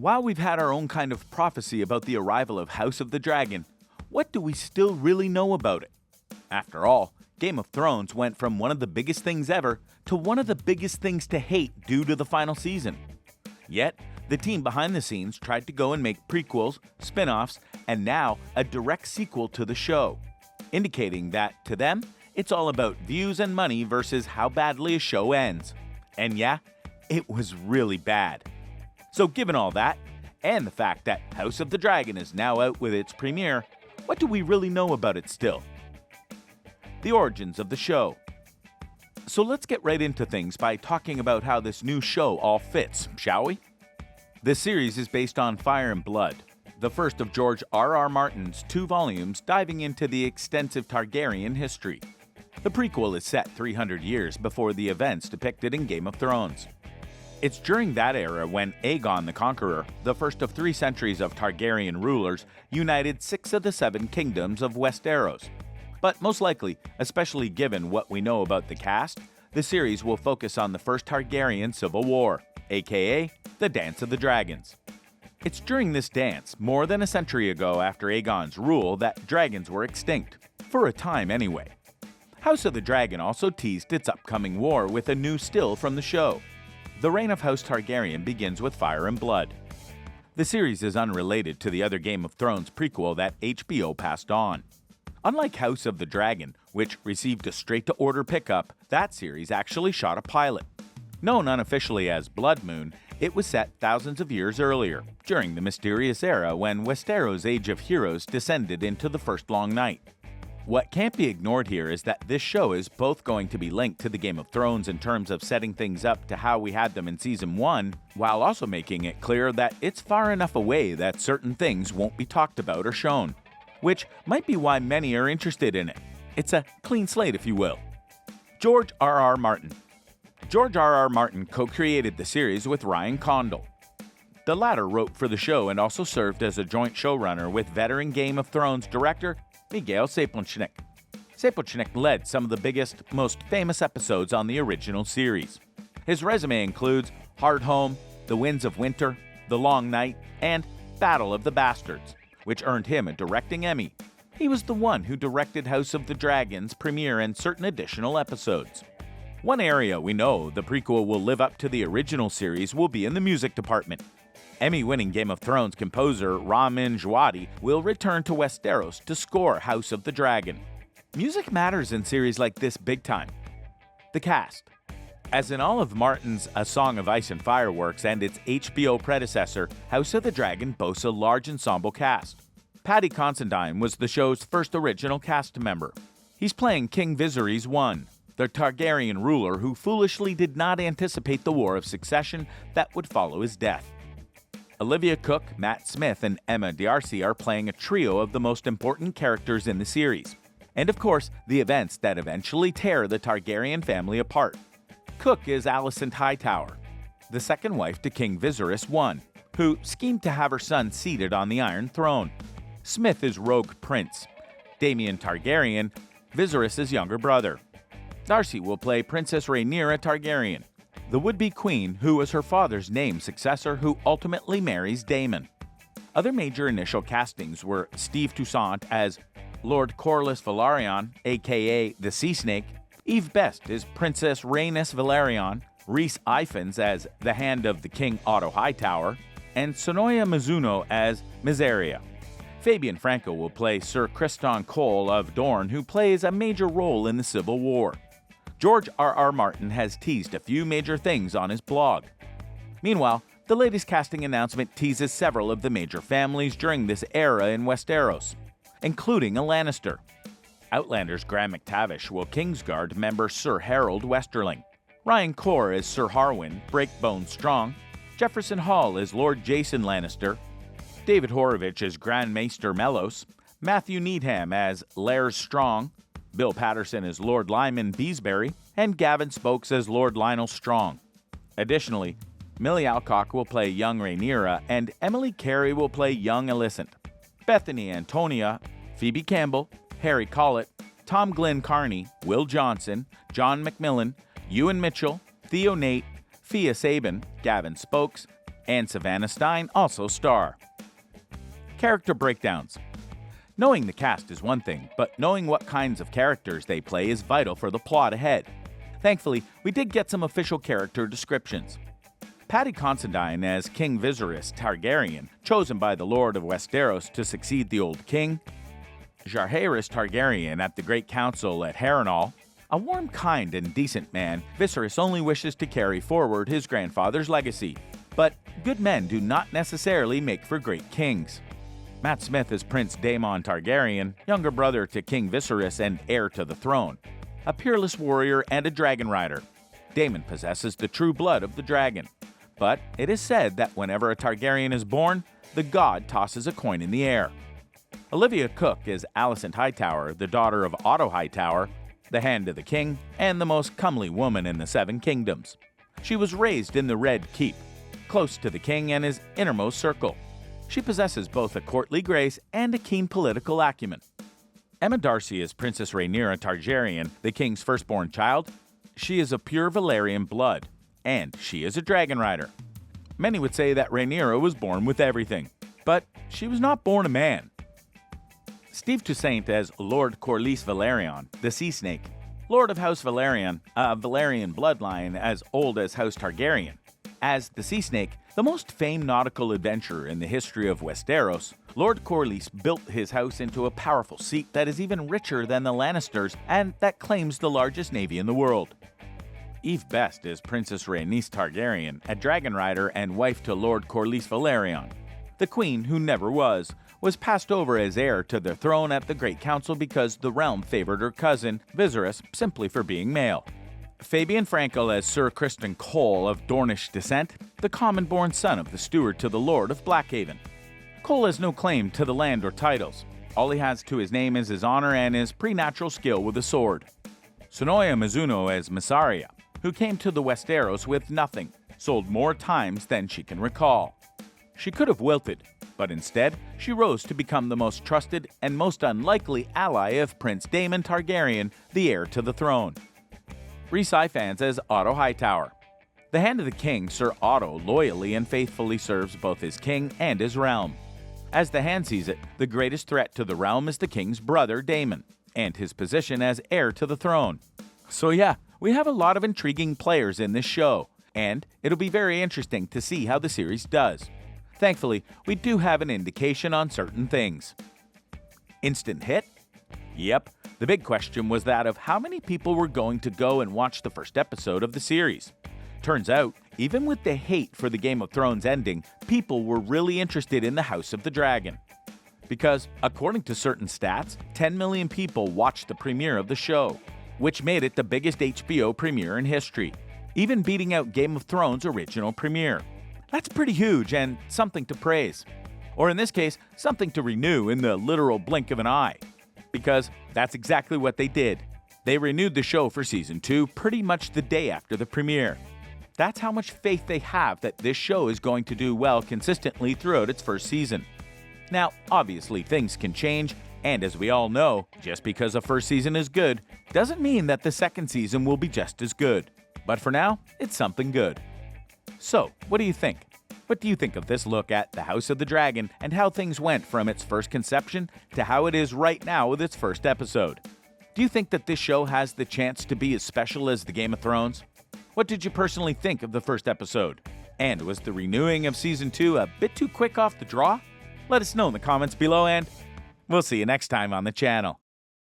while we've had our own kind of prophecy about the arrival of House of the Dragon, what do we still really know about it? After all, Game of Thrones went from one of the biggest things ever to one of the biggest things to hate due to the final season. Yet, the team behind the scenes tried to go and make prequels, spinoffs, and now a direct sequel to the show, indicating that, to them, it's all about views and money versus how badly a show ends. And yeah, it was really bad. So given all that, and the fact that House of the Dragon is now out with its premiere, what do we really know about it still? The origins of the show. So let's get right into things by talking about how this new show all fits, shall we? This series is based on Fire and Blood, the first of George R.R. Martin's 2 volumes diving into the extensive Targaryen history. The prequel is set 300 years before the events depicted in Game of Thrones. It's during that era when Aegon the Conqueror, the first of 3 centuries of Targaryen rulers, united 6 of the 7 kingdoms of Westeros. But most likely, especially given what we know about the cast, the series will focus on the First Targaryen Civil War, aka the Dance of the Dragons. It's during this dance, more than a century ago after Aegon's rule, that dragons were extinct, for a time anyway. House of the Dragon also teased its upcoming war with a new still from the show. The reign of House Targaryen begins with Fire and Blood. The series is unrelated to the other Game of Thrones prequel that HBO passed on. Unlike House of the Dragon, which received a straight-to-order pickup, that series actually shot a pilot. Known unofficially as Blood Moon, it was set thousands of years earlier, during the mysterious era when Westeros' Age of Heroes descended into the First Long Night. What can't be ignored here is that this show is both going to be linked to the Game of Thrones in terms of setting things up to how we had them in Season 1, while also making it clear that it's far enough away that certain things won't be talked about or shown, which might be why many are interested in it. It's a clean slate, if you will. George R.R. Martin. George R.R. Martin co-created the series with Ryan Condal. The latter wrote for the show and also served as a joint showrunner with veteran Game of Thrones director Miguel Sapochnik. Sapochnik led some of the biggest, most famous episodes on the original series. His resume includes Hard Home, The Winds of Winter, The Long Night, and Battle of the Bastards, which earned him a directing Emmy. He was the one who directed House of the Dragon's premiere and certain additional episodes. One area we know the prequel will live up to the original series will be in the music department. Emmy-winning Game of Thrones composer Ramin Djawadi will return to Westeros to score House of the Dragon. Music matters in series like this big time. The cast. As in all of Martin's A Song of Ice and Fireworks and its HBO predecessor, House of the Dragon boasts a large ensemble cast. Paddy Considine was the show's first original cast member. He's playing King Viserys I, the Targaryen ruler who foolishly did not anticipate the War of Succession that would follow his death. Olivia Cooke, Matt Smith, and Emma D'Arcy are playing a trio of the most important characters in the series. And of course, the events that eventually tear the Targaryen family apart. Cooke is Alicent Hightower, the second wife to King Viserys I, who schemed to have her son seated on the Iron Throne. Smith is Rogue Prince, Daemon Targaryen, Viserys' younger brother. D'Arcy will play Princess Rhaenyra Targaryen, the would-be queen who was her father's named successor who ultimately marries Daemon. Other major initial castings were Steve Toussaint as Lord Corlys Velaryon, aka the Sea Snake, Eve Best as Princess Rhaenys Velaryon, Rhys Ifans as the Hand of the King Otto Hightower, and Sonoya Mizuno as Miseria. Fabian Franco will play Sir Criston Cole of Dorne, who plays a major role in the Civil War. George R.R. Martin has teased a few major things on his blog. Meanwhile, the latest casting announcement teases several of the major families during this era in Westeros, including a Lannister. Outlander's Graham McTavish will Kingsguard member Sir Harold Westerling. Ryan Corr as Sir Harwin, Breakbone Strong. Jefferson Hall as Lord Jason Lannister. David Horovitch as Grand Maester Mellos. Matthew Needham as Lairs Strong. Bill Patterson as Lord Lyman Beesbury, and Gavin Spokes as Lord Lionel Strong. Additionally, Millie Alcock will play young Rhaenyra, and Emily Carey will play young Alicent. Bethany Antonia, Phoebe Campbell, Harry Collett, Tom Glenn Carney, Will Johnson, John McMillan, Ewan Mitchell, Theo Nate, Fia Sabin, Gavin Spokes, and Savannah Stein also star. Character breakdowns. Knowing the cast is one thing, but knowing what kinds of characters they play is vital for the plot ahead. Thankfully, we did get some official character descriptions. Paddy Considine as King Viserys Targaryen, chosen by the Lord of Westeros to succeed the old king. Jaehaerys Targaryen at the Great Council at Harrenhal. A warm, kind, and decent man, Viserys only wishes to carry forward his grandfather's legacy. But good men do not necessarily make for great kings. Matt Smith as Prince Daemon Targaryen, younger brother to King Viserys and heir to the throne. A peerless warrior and a dragon rider. Daemon possesses the true blood of the dragon. But it is said that whenever a Targaryen is born, the god tosses a coin in the air. Olivia Cook is Alicent Hightower, the daughter of Otto Hightower, the hand of the king, and the most comely woman in the Seven Kingdoms. She was raised in the Red Keep, close to the king and his innermost circle. She possesses both a courtly grace and a keen political acumen. Emma Darcy is Princess Rhaenyra Targaryen, the king's firstborn child. She is of pure Valyrian blood, and she is a dragon rider. Many would say that Rhaenyra was born with everything, but she was not born a man. Steve Toussaint as Lord Corlys Velaryon, the Sea Snake, Lord of House Velaryon, a Valyrian bloodline as old as House Targaryen. As the Sea Snake, the most famed nautical adventurer in the history of Westeros, Lord Corlys built his house into a powerful seat that is even richer than the Lannisters and that claims the largest navy in the world. Eve Best is Princess Rhaenys Targaryen, a dragon rider and wife to Lord Corlys Velaryon. The queen, who never was passed over as heir to the throne at the Great Council because the realm favored her cousin, Viserys, simply for being male. Fabian Frankel as Sir Criston Cole of Dornish descent, the common-born son of the steward to the Lord of Blackhaven. Cole has no claim to the land or titles. All he has to his name is his honor and his preternatural skill with a sword. Sonoya Mizuno as Mysaria, who came to the Westeros with nothing, sold more times than she can recall. She could have wilted, but instead, she rose to become the most trusted and most unlikely ally of Prince Daemon Targaryen, the heir to the throne. Rhys Ifans as Otto Hightower. The hand of the king, Sir Otto loyally and faithfully serves both his king and his realm. As the hand sees it, the greatest threat to the realm is the king's brother, Daemon, and his position as heir to the throne. So yeah, we have a lot of intriguing players in this show, and it'll be very interesting to see how the series does. Thankfully, we do have an indication on certain things. Instant hit? Yep, the big question was that of how many people were going to go and watch the first episode of the series. Turns out, even with the hate for the Game of Thrones ending, people were really interested in the House of the Dragon. Because, according to certain stats, 10 million people watched the premiere of the show, which made it the biggest HBO premiere in history, even beating out Game of Thrones' original premiere. That's pretty huge and something to praise. Or in this case, something to renew in the literal blink of an eye. Because that's exactly what they did. They renewed the show for Season 2 pretty much the day after the premiere. That's how much faith they have that this show is going to do well consistently throughout its first season. Now, obviously things can change, and as we all know, just because a first season is good, doesn't mean that the second season will be just as good. But for now, it's something good. So, what do you think? What do you think of this look at the House of the Dragon and how things went from its first conception to how it is right now with its first episode? Do you think that this show has the chance to be as special as the Game of Thrones? What did you personally think of the first episode? And was the renewing of Season 2 a bit too quick off the draw? Let us know in the comments below, and we'll see you next time on the channel.